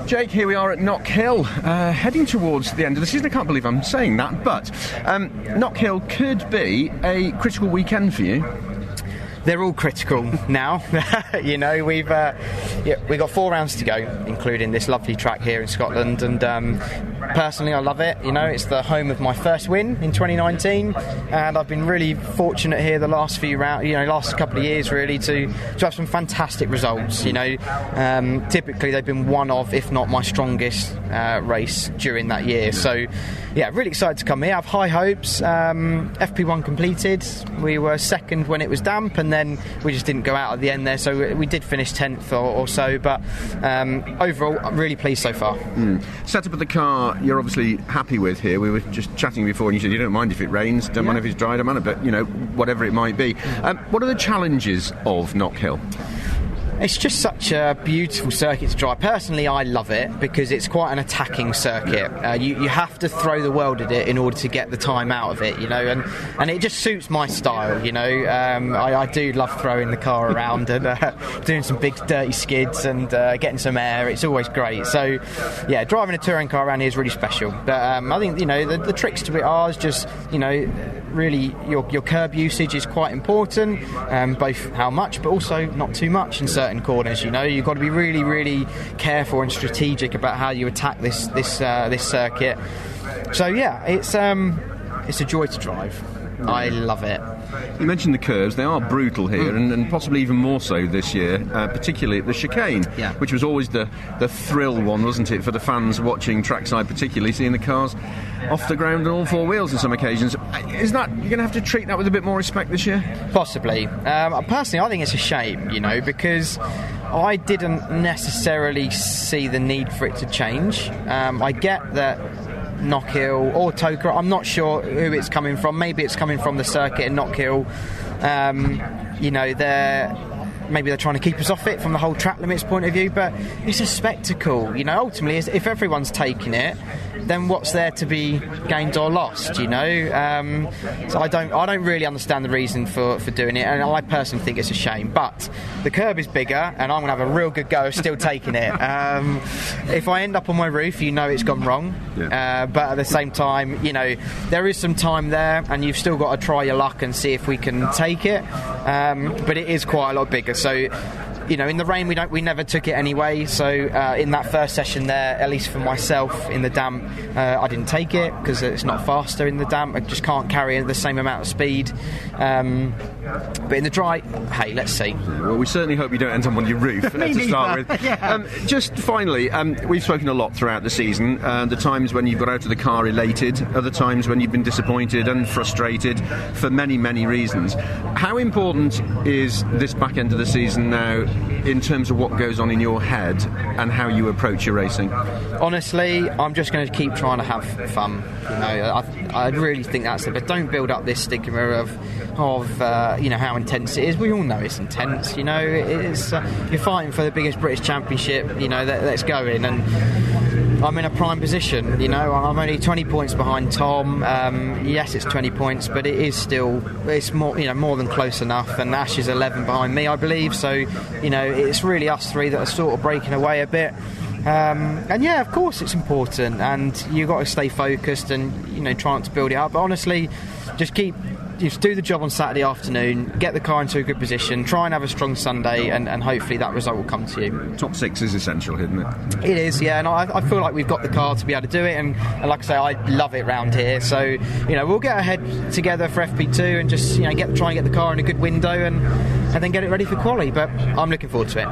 Jake, here we are at Knockhill, heading towards the end of the season. I can't believe I'm saying that, but Knockhill could be a critical weekend for you. They're all critical now. You know, we've got 4 rounds to go, including this lovely track here in Scotland, and personally I love it. You know, it's the home of my first win in 2019, and I've been really fortunate here the last few rounds, last couple of years really, to have some fantastic results. You know, typically they've been one of, if not my strongest race during that year. So yeah, really excited to come here. I have high hopes. FP1 completed. We were second when it was damp, and then we just didn't go out at the end there, so we did finish 10th or so, but overall I'm really pleased so far. Setup of the car you're obviously happy with here. We were just chatting before and you said you don't mind if it rains, don't mind if it's dry, don't mind, but whatever it might be. What are the challenges of Knockhill? It's just such a beautiful circuit to drive. Personally, I love it because it's quite an attacking circuit. You have to throw the world at it in order to get the time out of it, and it just suits my style, I do love throwing the car around and doing some big dirty skids and getting some air. It's always great. So, yeah, driving a touring car around here is really special. But I think, the tricks to it are just, really your curb usage is quite important, both how much but also not too much in certain corners. You've got to be really, really careful and strategic about how you attack this circuit. So yeah, it's a joy to drive. I love it. You mentioned the curves. They are brutal here, and possibly even more so this year, particularly at the chicane, which was always the thrill one, wasn't it, for the fans watching trackside, particularly seeing the cars off the ground on all 4 wheels on some occasions. Is that, you're going to have to treat that with a bit more respect this year? Possibly. Personally, I think it's a shame, because I didn't necessarily see the need for it to change. I get that Knockhill or Toker, I'm not sure who it's coming from. Maybe it's coming from the circuit in Knockhill. Maybe they're trying to keep us off it from the whole track limits point of view, but it's a spectacle. Ultimately, if everyone's taking it, then what's there to be gained or lost? So I don't really understand the reason for doing it, and I personally think it's a shame. But the curb is bigger, and I'm going to have a real good go of still taking it. If I end up on my roof, it's gone wrong. But at the same time, there is some time there, and you've still got to try your luck and see if we can take it. But it is quite a lot bigger. So, in the rain we never took it anyway. So in that first session there, at least for myself in the damp, I didn't take it because it's not faster in the damp. I just can't carry the same amount of speed. But in the dry, hey, let's see. Well, we certainly hope you don't end up on your roof to start with. Just finally, we've spoken a lot throughout the season. The times when you've got out of the car elated, other times when you've been disappointed and frustrated for many, many reasons. How important is this back end of the season now in terms of what goes on in your head and how you approach your racing? Honestly, I'm just going to keep trying to have fun. I really think that's it. But don't build up this stigma of how intense it is. We all know it's intense. It's you're fighting for the biggest British Championship. Let's go in, and I'm in a prime position. I'm only 20 points behind Tom. Yes, it's 20 points, but it's more than close enough. And Ash is 11 behind me, I believe. So it's really us three that are sort of breaking away a bit. And yeah, of course it's important, and you've got to stay focused and trying to build it up. But honestly, just do the job on Saturday afternoon, get the car into a good position, try and have a strong Sunday, and hopefully that result will come to you. Top 6 is essential, isn't it? It is, yeah, and I feel like we've got the car to be able to do it, and like I say, I love it round here. So we'll get ahead together for FP2 and just try and get the car in a good window and then get it ready for quali. But I'm looking forward to it.